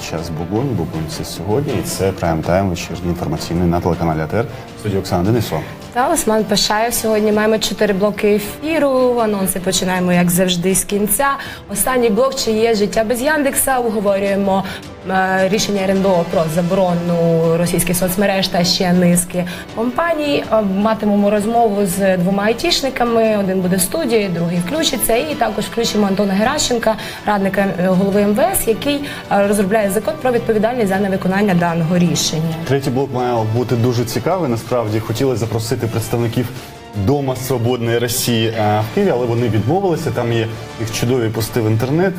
під час Бугунь. Бугунь – це сьогодні, і це прайм-тайм вечірній інформаційний на телеканалі АТR. В студії Оксана Денисова. Та Осман Пашаєв. Сьогодні маємо 4 блоки ефіру. Анонси починаємо, як завжди, з кінця. Останній блок «Чи є життя без Яндекса?» Обговорюємо рішення РНБО про заборону російських соцмереж та ще низки компаній. Матимемо розмову з 2 айтішниками. Один буде в студії, другий включиться. І також включимо Антона Геращенка, радника голови МВС, який розробляє закон про відповідальність за невиконання даного рішення. Третій блок має бути дуже цікавий. Насправді, хотіли запросити представників Дома Свободної Росії в Києві, але вони відмовилися. Там є їх чудові пости в інтернет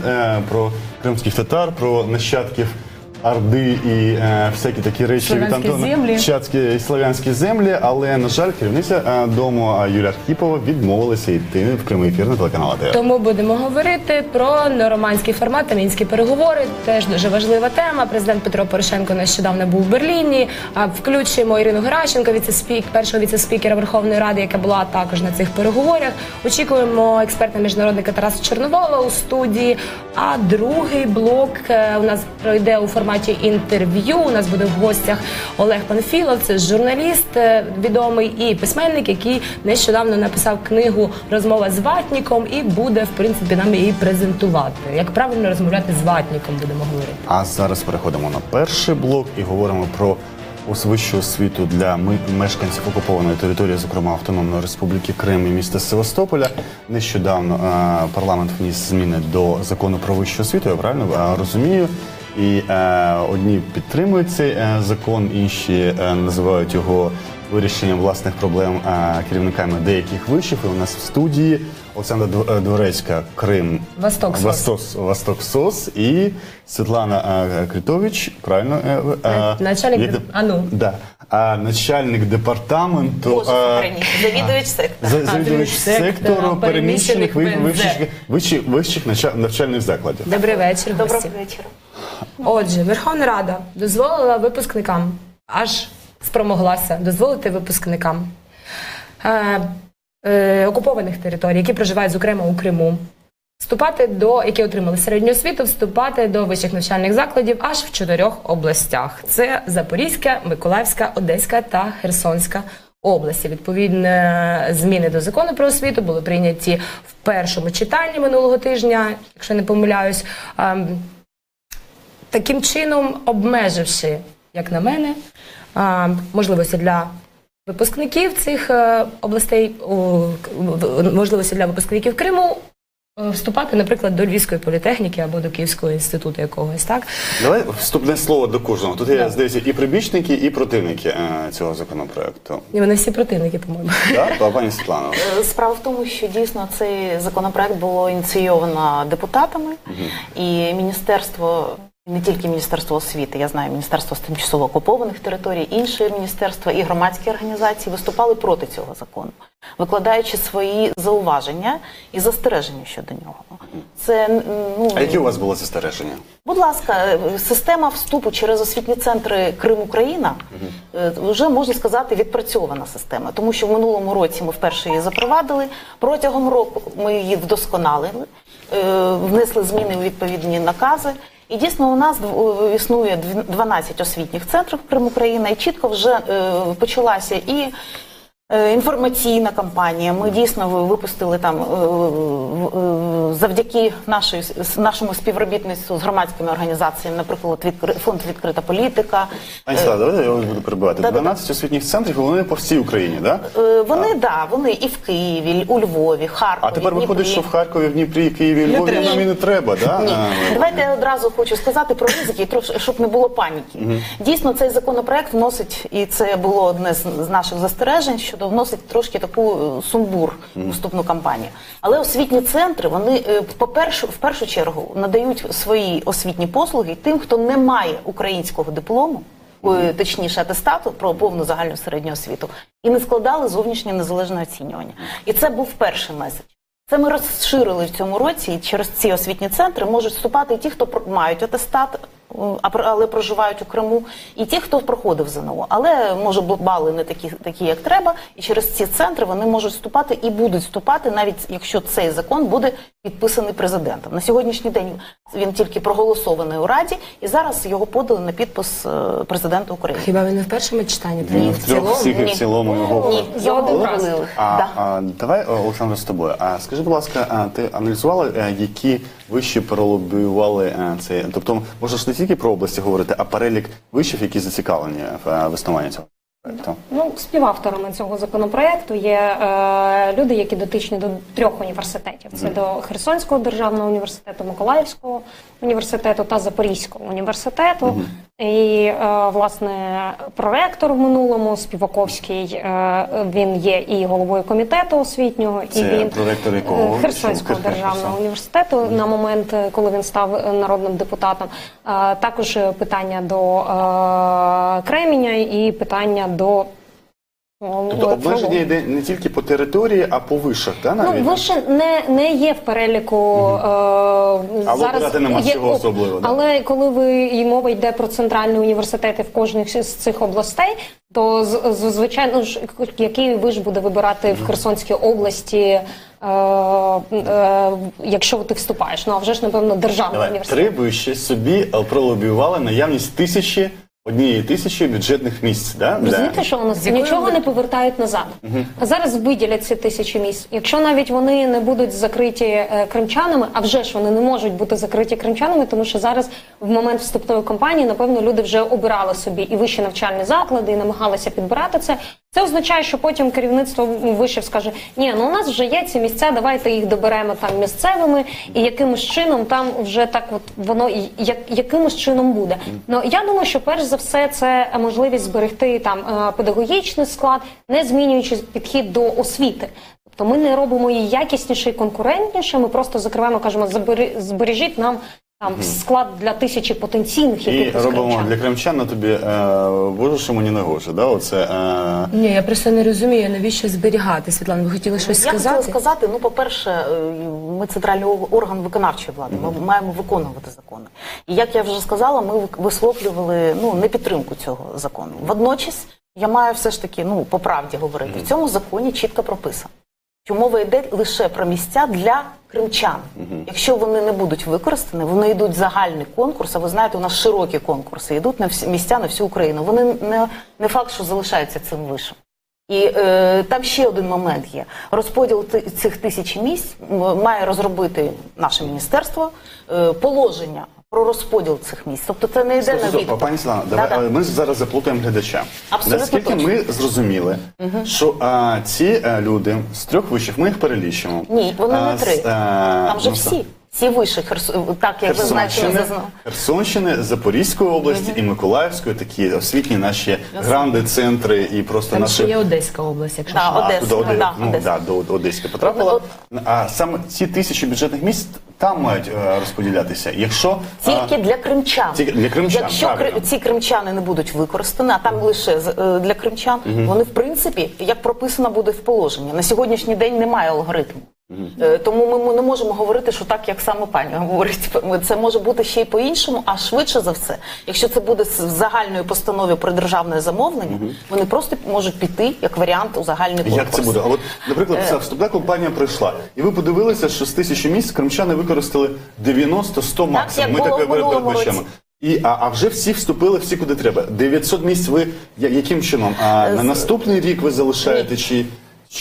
про кримських татар, про нащадків Орди і всякі такі речі від Антона. Славянські землі, але, на жаль, керівниця Дому Юлія Архіпова відмовилася йти в прямий ефір на телеканал АТР. Тому будемо говорити про нормандський формат та мінські переговори. Теж дуже важлива тема. Президент Петро Порошенко нещодавно був в Берліні. Включимо Ірину Геращенко, першого віце-спікера Верховної Ради, яка була також на цих переговорах. Очікуємо експерта-міжнародника Тараса Чорновола у студії. А другий блок у нас пройде у форматі інтерв'ю. У нас буде в гостях Олег Панфілов, це журналіст відомий і письменник, який нещодавно написав книгу «Розмова з ватніком» і буде, в принципі, нам її презентувати. Як правильно розмовляти з ватніком, будемо говорити. А зараз переходимо на перший блок і говоримо про вищу освіту для мешканців окупованої території, зокрема Автономної Республіки Крим і міста Севастополя. Нещодавно парламент вніс зміни до закону про вищу освіту, я правильно розумію. І одні підтримують цей закон, інші називають його вирішенням власних проблем керівниками деяких вишів. І у нас в студії Олександра Дворецька, Крим, Восток СОС, і Світлана Критович, правильно? Начальник департаменту, завідувач сектору переміщених вищих навчальних закладів. Добрий вечір. Доброго вечора. Отже, Верховна Рада дозволила випускникам, аж спромоглася дозволити випускникам окупованих територій, які проживають, зокрема, у Криму, які отримали середню освіту, вступати до вищих навчальних закладів аж в 4 областях. Це Запорізька, Миколаївська, Одеська та Херсонська області. Відповідні зміни до закону про освіту були прийняті в першому читанні минулого тижня, якщо не помиляюсь, таким чином обмеживши, як на мене, можливості для випускників цих областей, можливості для випускників Криму вступати, наприклад, до Львівської політехніки або до Київського інституту якогось, так? Давай вступне слово до кожного. Тут є, здається, і прибічники, і противники цього законопроекту. І вони всі противники, по-моєму. Так, пані Світлана. Справа в тому, що дійсно цей законопроект було ініційовано депутатами, і міністерство, не тільки Міністерство освіти, я знаю, Міністерство з тимчасово окупованих територій, інші міністерства і громадські організації виступали проти цього закону, викладаючи свої зауваження і застереження щодо нього. А які у вас були застереження? Будь ласка, система вступу через освітні центри Крим-Україна вже, можна сказати, відпрацьована система. Тому що в минулому році ми вперше її запровадили, протягом року ми її вдосконалили, внесли зміни у відповідні накази. І дійсно у нас існує 12 освітніх центрів Крим-Україна, і чітко вже почалася і інформаційна кампанія. Ми дійсно випустили там завдяки нашому співробітництву з громадськими організаціями, наприклад, фонд «Відкрита політика». Пані Світлана, давайте я буду перебивати. 12 освітніх центрів, вони по всій Україні, так? Вони і в Києві, у Львові, Харкові, А тепер виходить, що в Харкові, в Дніпрі, Києві, Львові нам і не треба, так? Ні. Давайте я одразу хочу сказати про ризики, щоб не було паніки. Дійсно, цей законопроект вносить, і це було одне з наших застережень, щодо вносить трошки таку сумбур у вступну кампанію. Але освітні центри, вони, в першу чергу, надають свої освітні послуги тим, хто не має українського диплому, точніше атестату про повну загальну середню освіту, і не складали зовнішнє незалежне оцінювання. І це був перший меседж. Це ми розширили в цьому році, і через ці освітні центри можуть вступати і ті, хто мають атестат але проживають у Криму, і ті, хто проходив ЗНО. Але, може, бали не такі, як треба, і через ці центри вони можуть вступати і будуть вступати, навіть якщо цей закон буде підписаний президентом. На сьогоднішній день він тільки проголосований у Раді, і зараз його подали на підпис президента України. Хіба він не в першому читанні? Ні, в трьох всіх і в цілому його. Ні, його обговорили. Давай, Олександр, з тобою. Скажи, будь ласка, ти аналізувала, які виші пролобіювали цей? Тобто, можна ж не тільки про області говорити, а перелік вишів, які зацікавлені в існуванні цього проєкту? Ну, співавторами цього законопроекту є люди, які дотичні до 3 університетів. Це до Херсонського державного університету, Миколаївського університету та Запорізького університету. І, власне, проректор в минулому, Співаковський, він є і головою комітету освітнього. Це і він проректор якого? Херсонського державного університету на момент, коли він став народним депутатом. Також питання до Кременя і питання до... Тобто обмеження йде не тільки по території, а по вишах, так? Ну, вище не є в переліку зараз. Обирати нема чого особливо. Але коли мова йде про центральні університети в кожній з цих областей, то звичайно ж, який виш буде вибирати в Херсонській області, якщо ти вступаєш. Ну, а вже ж, напевно, державний університет. 3 виші собі пролобіювали наявність 1000 бюджетних місць, да? Розумієте, що у нас нічого не повертають назад. Зараз виділять ці 1000 місць. Якщо навіть вони не будуть закриті кримчанами, а вже ж вони не можуть бути закриті кримчанами, тому що зараз в момент вступної кампанії, напевно, люди вже обирали собі і вищі навчальні заклади, і намагалися підбирати це. Це означає, що потім керівництво вишів скаже: ні, ну у нас вже є ці місця, давайте їх доберемо там місцевими, і якимось чином там вже так от воно якимось чином буде. Ну, я думаю, що перш за все це можливість зберегти там педагогічний склад, не змінюючи підхід до освіти. Тобто ми не робимо її якісніше і конкурентніше, ми просто закриваємо, кажемо, збережіть нам там склад для 1000 потенційних якихось кримчан. І робимо кримчан. для кримчан на тобі боже, що мені не гоже, да? Оце, Ні, я просто не розумію, навіщо зберігати, Світлана, ви хотіли щось сказати? Я хотіла сказати, ну, по-перше, ми центральний орган виконавчої влади, ми маємо виконувати закони. І, як я вже сказала, ми висловлювали, ну, непідтримку цього закону. Водночас, я маю все ж таки, ну, по правді говорити, в цьому законі чітко прописано, що мова йде лише про місця для кримчан. Якщо вони не будуть використані, вони йдуть в загальний конкурс, а ви знаєте, у нас широкі конкурси, йдуть на місця на всю Україну. Вони не факт, що залишаються цим вишем. І там ще один момент є. Розподіл цих 1000 місць має розробити наше міністерство, положення про розподіл цих місць. Тобто це не йде на відповідь. Пані Світлана, ми зараз заплутаємо глядача. Абсолютно Наскільки точно. ми зрозуміли, що ці люди з 3 вишів, ми їх перелічимо. Ні, вони не 3. Там же всі. Всі виші, так як зазначено. Херсонщини, Запорізької області і Миколаївської, такі освітні наші гранди, центри і просто Там наші... ще є Одеська область, якщо До Одеська потрапила. А саме ці 1000 бюджетних місць там мають розподілятися. Якщо тільки для кримчан. Для кримчан, якщо правильно. ці кримчани не будуть використані, а там лише для кримчан, вони, в принципі, як прописано буде в положенні. На сьогоднішній день немає алгоритму. Тому ми не можемо говорити, що так, як саме пані говорить. Це може бути ще й по-іншому, а швидше за все, якщо це буде в загальної постанові про державне замовлення, вони просто можуть піти, як варіант, у загальний конкурс. Як це буде? А от, наприклад, вступна кампанія пройшла, і ви подивилися, що з 1000 місць кримчани використали 90-100 максимум. Ми так передбачаємо. А вже всі вступили, всі куди треба. 900 місць ви яким чином? На наступний рік ви залишаєте чи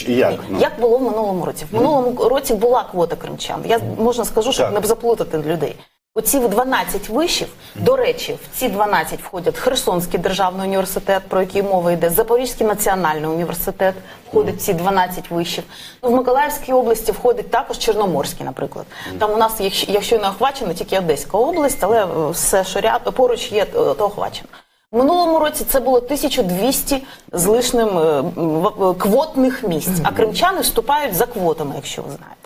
як? Як було в минулому році? В минулому році була квота кримчан. Я, можна скажу, щоб не заплутати людей. Оці 12 вишів, до речі, в ці 12 входять Херсонський державний університет, про який мова йде, Запорізький національний університет, входить в ці 12 вишів. Ну, в Миколаївській області входить також Чорноморський, наприклад. Там у нас, якщо не охвачено, тільки Одеська область, але все, що поруч є, то охвачено. В минулому році це було 1200 з лишним квотних місць, а кримчани вступають за квотами, якщо ви знаєте.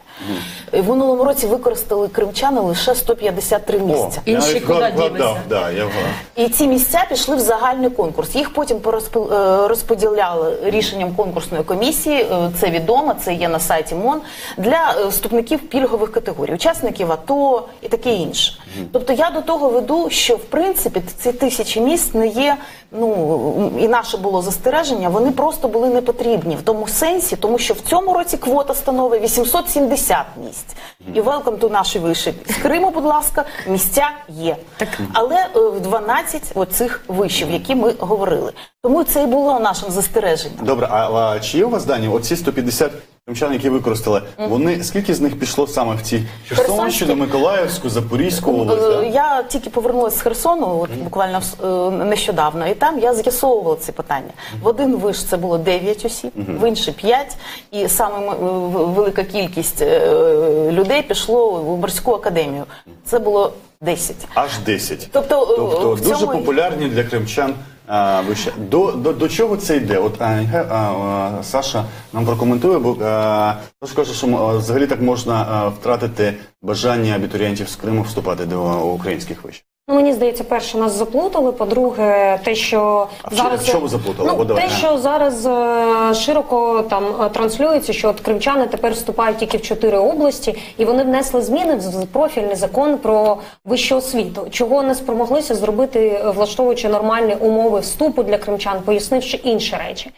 В минулому році використали кримчани лише 153 місця. Інші навіть куди вгадав, ділися? да, я вгадав. І ці місця пішли в загальний конкурс. Їх потім розподіляли рішенням конкурсної комісії, це відомо, це є на сайті МОН, для вступників пільгових категорій, учасників АТО і таке інше. Тобто я до того веду, що в принципі ці 1000 місць не є, і наше було застереження, вони просто були не потрібні в тому сенсі, тому що в цьому році квота становить 870 місць. І welcome to наші виші. З Криму, будь ласка, місця є. Але в 12 оцих вишів, які ми говорили. Тому це і було нашим застереженням. Добре, а чи є у вас дані? Оці 150 кримчан, які використали, вони, скільки з них пішло саме в ці Херсонщину, Миколаївську, Запорізьку область? Да? Я тільки повернулася з Херсону, от, буквально нещодавно, і там я з'ясовувала ці питання. В один виш це було 9 осіб, в інший 5, і саме велика кількість людей пішло в морську академію. Це було 10. Аж 10. Тобто в дуже цьому... популярні для кримчан вище. До чого це йде? От Саша нам прокоментує, бо Саша каже, що взагалі так можна втратити бажання абітурієнтів з Криму вступати до українських вишів. Мені здається, перше, нас заплутали. По-друге, те, що зараз... Що ви заплутали? Те, що зараз широко там транслюється, що от кримчани тепер вступають тільки в 4 області, і вони внесли зміни в профільний закон про вищу освіту. Чого не спромоглися зробити, влаштовуючи нормальні умови вступу для кримчан, пояснивши інші речі.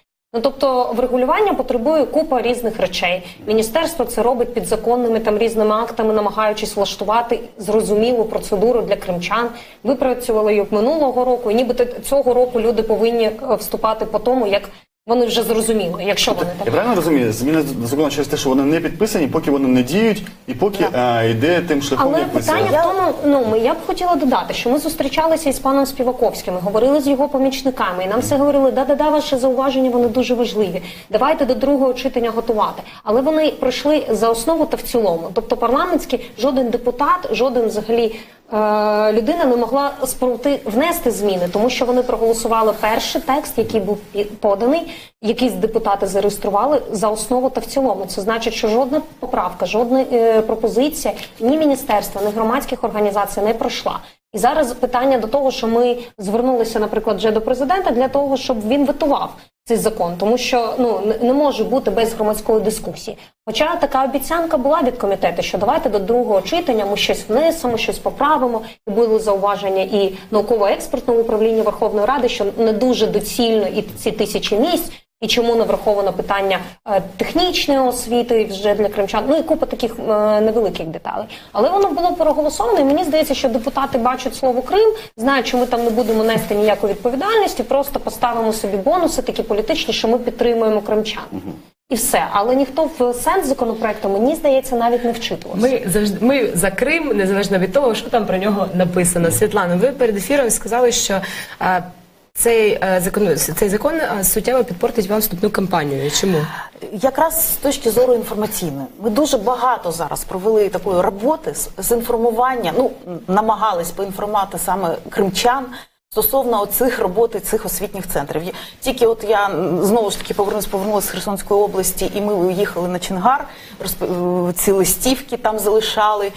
Тобто врегулювання потребує купа різних речей. Міністерство це робить підзаконними там різними актами, намагаючись влаштувати зрозумілу процедуру для кримчан. Випрацювали її минулого року, і нібито цього року люди повинні вступати по тому, як вони вже зрозуміли, якщо вони так. Я правильно розумію? Зміни до закону через те, що вони не підписані, поки вони не діють, і поки йде тим шляхом, Але як ми це... питання в тому, я б хотіла додати, що ми зустрічалися із паном Співаковським, говорили з його помічниками, і нам все говорили, да, ваші зауваження, вони дуже важливі, давайте до другого читання готувати. Але вони пройшли за основу та в цілому. Тобто парламентський, жоден депутат, жоден взагалі людина не могла внести зміни, тому що вони проголосували перший текст, який був поданий, якийсь депутати зареєстрували за основу та в цілому. Це значить, що жодна поправка, жодна пропозиція ні міністерства, ні громадських організацій не пройшла. І зараз питання до того, що ми звернулися, наприклад, вже до президента для того, щоб він ветував цей закон, тому що не може бути без громадської дискусії. Хоча така обіцянка була від комітету, що давайте до другого читання ми щось внесемо, щось поправимо, і були зауваження і науково-експертного управління Верховної Ради, що не дуже доцільно і ці 1000 місць, і чому не враховано питання технічної освіти вже для кримчан, і купа таких невеликих деталей. Але воно було проголосовано, і мені здається, що депутати бачать слово Крим, знають, що ми там не будемо нести ніякої відповідальності, просто поставимо собі бонуси такі політичні, що ми підтримуємо кримчан. І все. Але ніхто в сенс законопроекту, мені здається, навіть не вчитувався. Ми за Крим, незалежно від того, що там про нього написано. Світлана, ви перед ефіром сказали, що цей закон суттєво підпортить вам вступну кампанію. Чому? Якраз з точки зору інформаційної. Ми дуже багато зараз провели такої роботи з інформування, намагались поінформувати саме кримчан стосовно цих роботи, цих освітніх центрів. Тільки от я знову ж таки повернулася з Херсонської області, і ми їхали на Чонгар, ці листівки там залишали,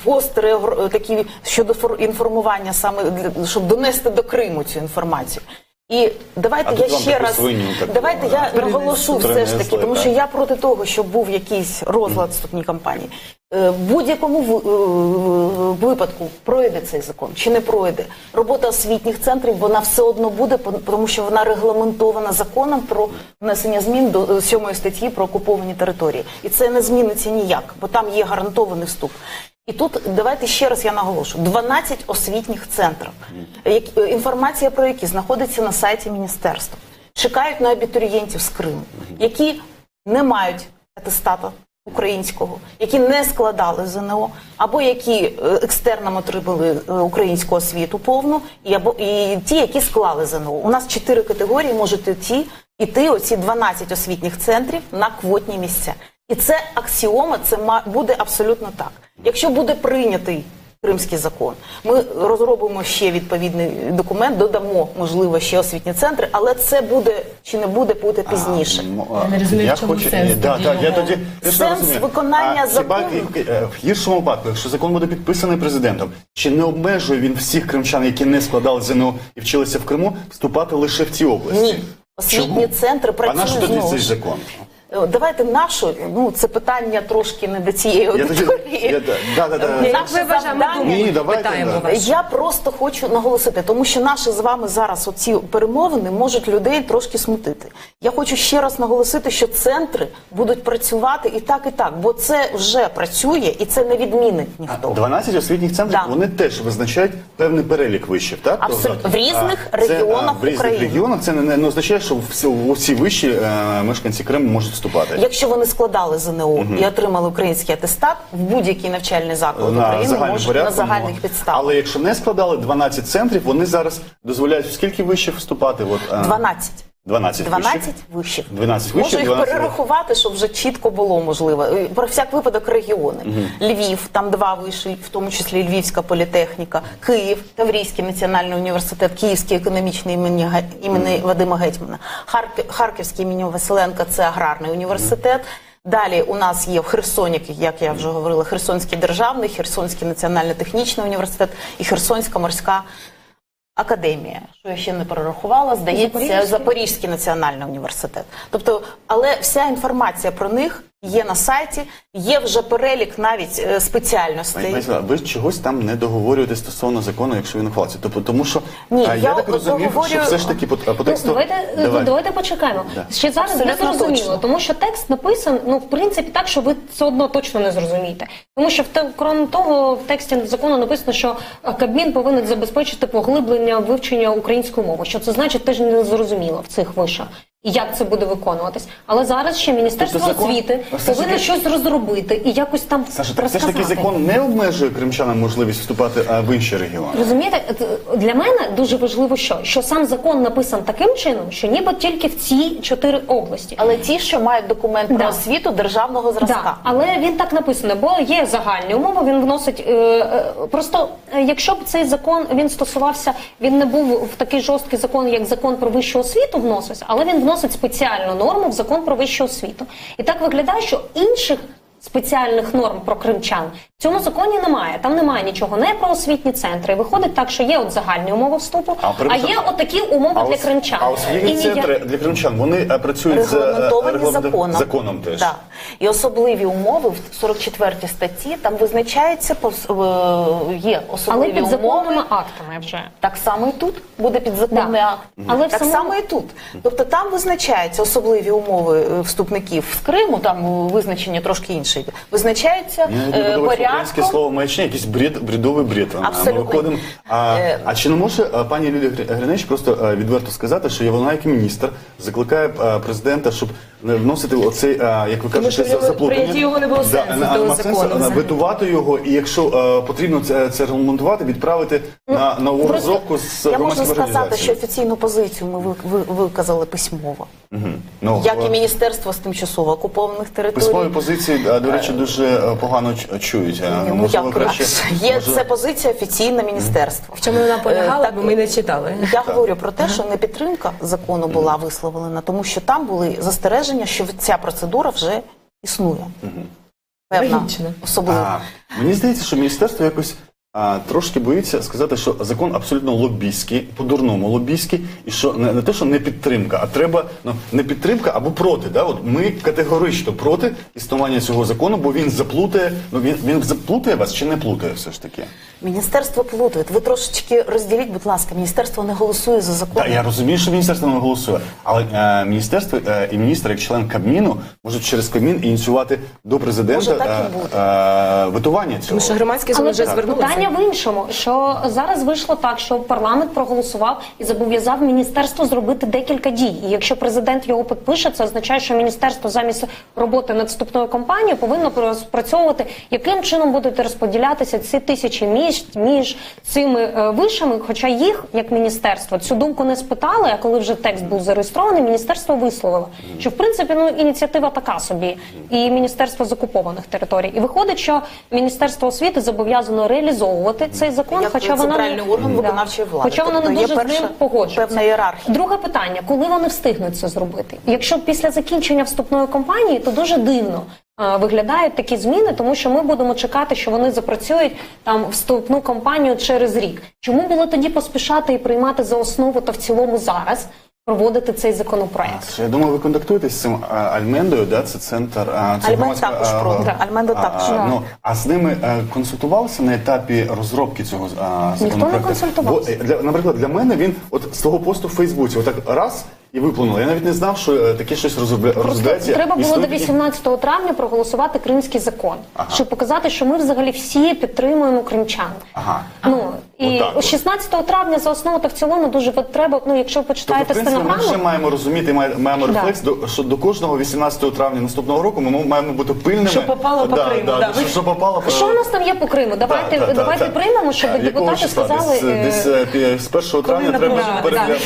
постери такі щодо інформування саме, щоб донести до Криму цю інформацію. І давайте я ще раз, давайте я наголошу все ж таки, тому що я проти того, щоб був якийсь розлад вступній кампанії. В будь-якому випадку пройде цей закон чи не пройде, робота освітніх центрів, вона все одно буде, тому що вона регламентована законом про внесення змін до 7 статті про окуповані території. І це не зміниться ніяк, бо там є гарантований вступ. І тут, давайте ще раз я наголошу, 12 освітніх центрів, інформація про які знаходиться на сайті міністерства, чекають на абітурієнтів з Криму, які не мають атестату українського, які не складали ЗНО, або які екстерном отримали українську освіту повну, і ті, які склали ЗНО. У нас 4 категорії можуть іти оці 12 освітніх центрів на квотні місця. І це аксіома, це буде абсолютно так. Якщо буде прийнятий Кримський закон. Ми розробимо ще відповідний документ, додамо, можливо, ще освітні центри, але це буде чи не буде пізніше. Я не розумію, в чому сенс тоді його. Сенс виконання закону. В гіршому випадку, якщо закон буде підписаний президентом, чи не обмежує він всіх кримчан, які не складали ЗНО і вчилися в Криму, вступати лише в ці області? Ні. Освітні центри А наш працюють тоді знову цей ж. закон? Давайте нашу, це питання трошки не до цієї аудиторії. Як ви вважаєте, Ні, давайте, питаємо да. вас. Я просто хочу наголосити, тому що наші з вами зараз оці перемовини можуть людей трошки смутити. Я хочу ще раз наголосити, що центри будуть працювати і так, бо це вже працює і це не відмінить ніхто. 12 освітніх центрів, Да. вони теж визначають певний перелік вишів, так? Абсолютно. В різних Це, регіонах в різних України. регіонах це не означає, що усі вищі мешканці Криму можуть вступати. Якщо вони складали ЗНО і отримали український атестат, в будь-який навчальний заклад України можуть на загальних підставах. Але якщо не складали 12 центрів, вони зараз дозволяють в скільки вишів вступати? 12. 12 вишів. 12 Можу вишів, їх 12 перерахувати, щоб вже чітко було можливо. Про всяк випадок регіони. Львів, там 2 виші, в тому числі Львівська політехніка. Київ, Таврійський національний університет, Київський економічний імені Вадима Гетьмана. Харківський імені Василенка, це аграрний університет. Далі у нас є в Херсоні, як я вже говорила, Херсонський державний, Херсонський національно-технічний університет і Херсонська морська академія, що я ще не перерахувала, здається, Запорізький національний університет. Тобто, але вся інформація про них є на сайті, є вже перелік навіть спеціальностей. Ви чогось там не договорюєте стосовно закону, якщо він ухвалиться. Тобто, тому що я так розумів, що все ж таки по тексту... Давайте почекаємо. Да. Ще зараз Абсолютно не зрозуміло, точно. тому що текст написан, в принципі, так, що ви все одно точно не зрозумієте. Тому що, крім того, в тексті закону написано, що Кабмін повинен забезпечити поглиблення вивчення української мови. Що це значить, теж не зрозуміло в цих вишах. І як це буде виконуватись. Але зараз ще Міністерство освіти повинно щось розробити і якось там Саша, так все розказати. ж таки закон не обмежує кримчанам можливість вступати в інші регіони? Розумієте, для мене дуже важливо, що сам закон написан таким чином, що ніби тільки в ці 4 області. Але ті, що мають документ про Да. освіту державного зразка. Да, але він так написано, бо є загальні умови, він вносить, просто якщо б цей закон, він стосувався, він не був в такий жорсткий закон, як закон про вищу освіту вносився, але він вносить спеціальну норму в закон про вищу освіту. І так виглядає, що інших спеціальних норм про кримчан в цьому законі немає. Там немає нічого не про освітні центри. І виходить так, що є от загальні умови вступу, а є отакі умови для кримчан. А освітні центри для кримчан, вони працюють з законом теж. Да. І особливі умови в 44-й статті, там визначається, є Але особливі під законними умови. актами вже. Так само і тут буде підзаконний акт. Але так само і тут. Тобто там визначаються особливі умови вступників з Криму, там визначення трошки інше. Визначаються українське слово маячня, якийсь брідовий бред. Абсолютно. Ми виходимо. А чи не може пані Лілія Гриневич просто відверто сказати, що вона як міністр закликає президента, щоб не вносити оцей, як ви кажете, заплутання. Прийняти його не було сенсу того закону. Витувати його і якщо потрібно це регламентувати, відправити на нову розробку з Я можу сказати, що організацією. офіційну позицію ми виказали письмово. Ну, Як і Міністерство з тимчасово окупованих територій. письмові позиції, до речі, дуже погано чують. Ну, Можливо, як краще... інакше. Є це позиція офіційна міністерства. В чому вона полягала, бо ми не читали. Я говорю про те, що не підтримка закону була висловлена, тому що там були застереження, що ця процедура вже існує. Певна Логічно. особлива. Мені здається, що міністерство якось трошки боїться сказати, що закон абсолютно лобійський, по-дурному лобійський, і що не те, що не підтримка, а треба не підтримка або проти. Да? От ми категорично проти існування цього закону, бо він заплутає, він заплутає вас чи не плутає все ж таки? Міністерство плутає. Ви трошечки розділіть, будь ласка, міністерство не голосує за закон. Так, я розумію, що міністерство не голосує, але міністерство і міністр, як член Кабміну, можуть через Кабмін ініціювати до президента Може, так і буде. ветування цього. Тому що громадські зони вже звернулися. Питання в іншому, що зараз вийшло так, що парламент проголосував і зобов'язав міністерство зробити декілька дій. І якщо президент його підпише, це означає, що міністерство замість роботи над вступною кампанією повинно розпрацьовувати, яким чином будуть розподілятися ці тисячі місць між цими вишами. Хоча їх, як міністерство, цю думку не спитали, а коли вже текст був зареєстрований, міністерство висловило, що в принципі ініціатива така собі, і Міністерство з окупованих територій. І виходить, що Міністерство освіти зобов'язано реалізовувати скасовувати цей закон, Як хоча вона центральний орган виконавчої влади. Хоча вона Тобто не є дуже з ним погоджується. певна ієрархія. Друге питання: коли вони встигнуть це зробити? Якщо після закінчення вступної кампанії, то дуже дивно виглядають такі зміни, тому що ми будемо чекати, що вони запрацюють там вступну кампанію через рік. Чому було тоді поспішати і приймати за основу та в цілому зараз проводити цей законопроект? Я думаю, ви контактуєте з цим Альмендою, да? Це центр... це Альменд громадська- також проти. Альменда також. Ну, а з ними консультувалися на етапі розробки цього законопроекту? консультувався. Бо, наприклад, для мене він от з того посту в Фейсбуці отак раз і виплюнуло. Я навіть не знав, що таке щось розробляється. Треба було Існують до такі- 18 травня проголосувати Кримський закон, щоб показати, що ми взагалі всі підтримуємо кримчан. Ага. Ну і Отак от. 16 травня за основу та в цілому дуже треба. Ну, якщо ви Тобто, почитаєте в принципі, ми стенограму, вже маємо розуміти, маємо рефлекс, що до кожного 18 травня наступного року ми маємо бути пильними. Що попало по Криму, да. Що попало по... що у нас там є по Криму? Давайте приймемо, щоб Якого депутати числа? сказали. Десь з 1 травня треба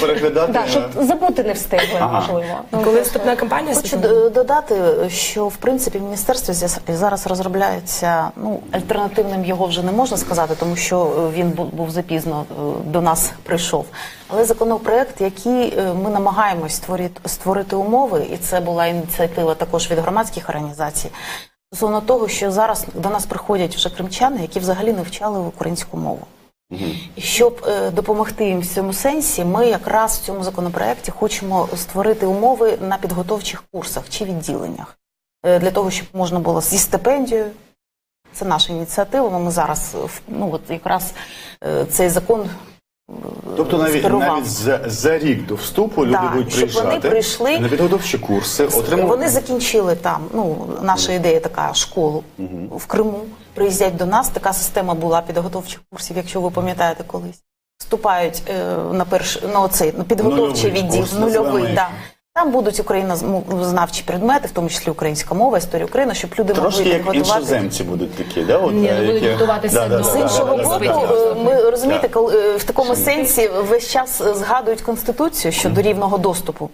переглядати. Да, щоб забути не встигли, можливо. Коли вступна кампанія? Хочу додати, що в принципі в міністерстві зараз розробляється, ну, альтернативним його вже не можна сказати, тому що він був запізно до нас прийшов. Але законопроект, який ми намагаємось створити умови, і це була ініціатива також від громадських організацій, стосовно того, що зараз до нас приходять вже кримчани, які взагалі не вчали українську мову. І щоб допомогти їм в цьому сенсі, ми якраз в цьому законопроекті хочемо створити умови на підготовчих курсах чи відділеннях. Для того, щоб можна було зі стипендією, це наша ініціатива, ми зараз, ну от якраз цей закон Тобто навіть скерував. за рік до вступу люди Так, будуть щоб вони приїжджати прийшли, на підготовчі курси, отримувати... Вони закінчили там, ну, наша ідея така, школу в Криму, приїздять до нас, така система була підготовчих курсів, якщо ви пам'ятаєте колись. Вступають на підготовчий відділ, нульовий, да. Там будуть українознавчі предмети, в тому числі українська мова, історія України, щоб люди Трошки могли як підготувати. іншоземці будуть такі, да? От, Ні, будуть готуватися до... З іншого боку, ми розумієте, коли в такому сенсі весь час згадують Конституцію щодо рівного доступу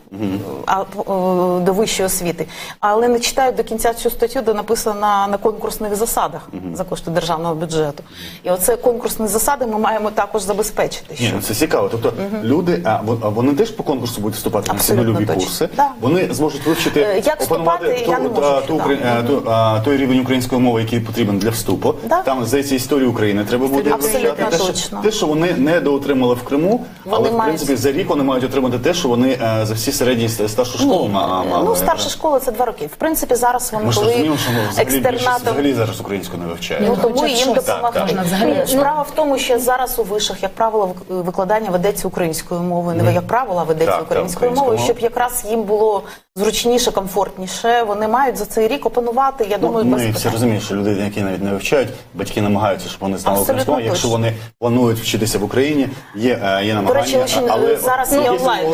до вищої освіти, але не читають до кінця цю статтю, де написано на конкурсних засадах за кошти державного бюджету. І оце конкурсні засади ми маємо також забезпечити. Ні, ну це цікаво. Тобто люди, вони теж по конкурсу будуть вступати на ці Абсолютно нульові точно. курси. Да. Вони зможуть вивчити, Як опанувати вступати, я не можу. той рівень української мови, який потрібен для вступу. Да. Там, здається, історію України треба буде Абсолютно вивчати. точно. Те, що вони не доотримали в Криму, але, в принципі, за рік вони мають отримати те, що вони за всі середні старшу школу мали. Ну, старша школа – це 2 роки. В принципі, зараз вони, Ми ж коли розуміємо, що екстернатом... взагалі зараз українську не вивчають. Ну, тому хоча їм щось. допомагати. Можна взагалі. Справа в тому, що зараз у вишах, як правило, викладання ведеться українською мовою. Не як правило, а ведеться Так, українською українською мовою, мовою. щоб якраз їм було зручніше, комфортніше. Вони мають за цей рік опанувати, я думаю, без Ми всі питань. розуміємо, що люди, які навіть не вивчають, батьки намагаються, щоб вони знали Абсолютно українську мову. Якщо точно. вони планують вчитися в Україні, є намагання. До речі, але зараз є онлайн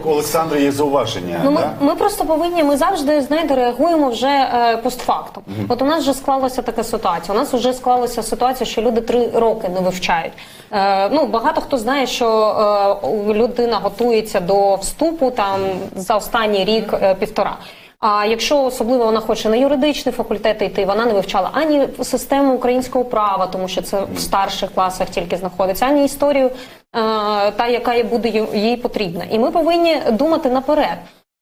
у Олександра є зауваження. Ну, да? ми просто повинні, ми завжди, знаєте, реагуємо вже постфактум. От у нас вже склалася така ситуація. У нас вже склалася ситуація, що люди 3 роки не вивчають. Ну, багато хто знає, що людина готується до вступу там за останній рік-півтора. А якщо особливо вона хоче на юридичний факультет йти, вона не вивчала ані систему українського права, тому що це в старших класах тільки знаходиться, ані історію, та, яка буде їй потрібна. І ми повинні думати наперед.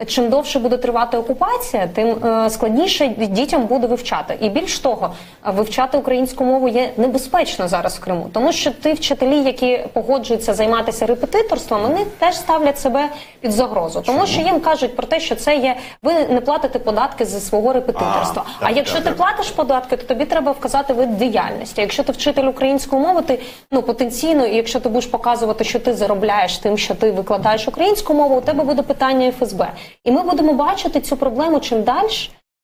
Чим довше буде тривати окупація, тим складніше дітям буде вивчати. І більш того, вивчати українську мову є небезпечно зараз в Криму. Тому що ті вчителі, які погоджуються займатися репетиторством, вони теж ставлять себе під загрозу. Тому що їм кажуть про те, що це є, ви не платите податки зі свого репетиторства. А якщо ти платиш податки, то тобі треба вказати вид діяльності. Якщо ти вчитель української мови, ти потенційно, і якщо ти будеш показувати, що ти заробляєш тим, що ти викладаєш українську мову, у тебе буде питання ФСБ. І ми будемо бачити цю проблему чим далі,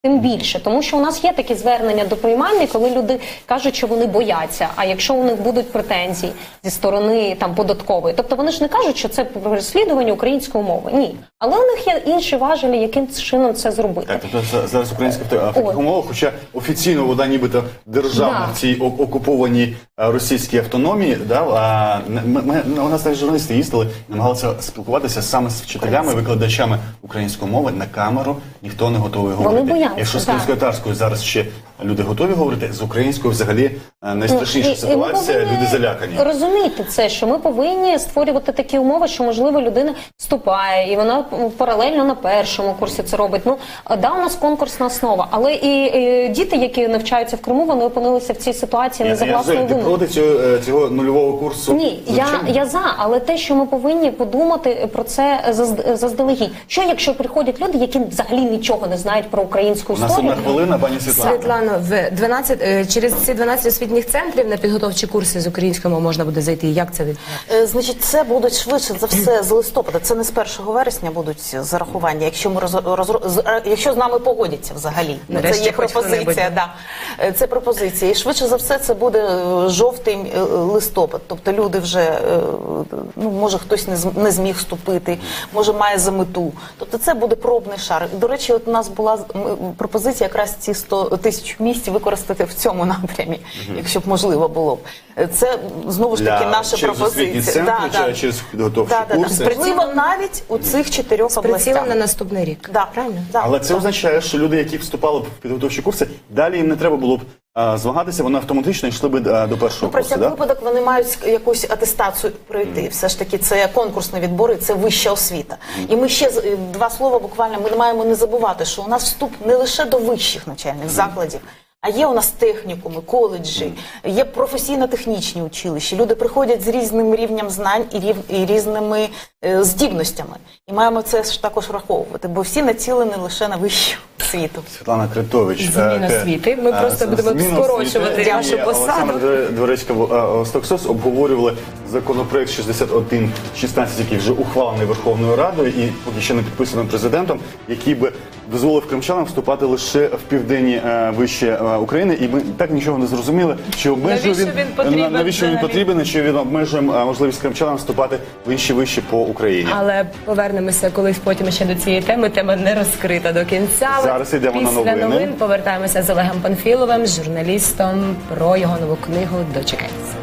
тим більше. Тому що у нас є такі звернення до приймальні, коли люди кажуть, що вони бояться. А якщо у них будуть претензії зі сторони там податкової, тобто вони ж не кажуть, що це переслідування української мови. Ні. Але у них є інші важелі, яким чином це зробити. Так, тобто зараз українська в таких умовах, хоча офіційно вона нібито державна в цій окупованій російській автономії, у нас так журналісти їздили, намагалися спілкуватися саме з вчителями, викладачами української мови на камеру, ніхто не готовий говорити. бояться, Якщо з кримськотатарською зараз ще люди готові говорити з українською взагалі найстрашніша І ми ситуація, повинні люди залякані. розуміти це, що ми повинні створювати такі умови, що, можливо, людина вступає, і вона паралельно на першому курсі це робить. Ну, да, у нас конкурсна основа, але і діти, які навчаються в Криму, вони опинилися в цій ситуації не за власною Ти виною. проти цього нульового курсу? Ні, я за, але те, що ми повинні подумати про це заздалегідь. Що якщо приходять люди, які взагалі нічого не знають про українську У нас історію? одна хвилина, пані Світлана. Світлано, в 12, через ці 12 освітніх центрів на підготовчі курси з української мови можна буде зайти. Як це відбувається? Значить, це будуть швидше за все з листопада. Це не з 1 вересня будуть зарахування, якщо ми якщо з нами погодяться взагалі. Нарешті Це є хоч пропозиція. Да. Це пропозиція. І швидше за все це буде жовтень, листопад. Тобто люди вже, ну, може хтось не зміг вступити, може має за мету. Тобто це буде пробний шар. До речі, от у нас була пропозиція якраз ці 100 тисяч місць використати в цьому напрямі, якщо б можливо було б. Це знову ж таки наша пропозиція. Через підготовчі курси. Можливо, навіть у цих 4 областях. Прицілом на наступний рік. Да. Правильно? Да. Але це означає, що люди, які вступали в підготовчі курси, далі їм не треба було б змагатися, вони автоматично йшли б до першого Про курсу, всяк випадок вони мають якусь атестацію пройти. Все ж таки це конкурсні відбори, це вища освіта. І ми ще два слова буквально, ми маємо не забувати, що у нас вступ не лише до вищих навчальних закладів, а є у нас технікуми, коледжі, є професійно-технічні училища. Люди приходять з різним рівнем знань і різними здібностями. І маємо це ж також враховувати, бо всі націлені лише на вищу освіту. Світлана Критович. Зміна освіти. Ми просто будемо скорочувати нашу посаду. Олександр Дворечка, Остоксос обговорювали законопроект 6116, який вже ухвалений Верховною Радою і поки ще не підписаний президентом, який би дозволив кримчанам вступати лише в південні вище України. І ми так нічого не зрозуміли, чи обмежує навіщо він потрібен, чи він обмежує можливість кримчанам вступати в інші вище по Україні. Але повернемося колись потім ще до цієї теми. Тема не розкрита до кінця. Зараз йдемо на Після новини. новин повертаємося з Олегом Панфіловим, журналістом, про його нову книгу «Дочекайтеся».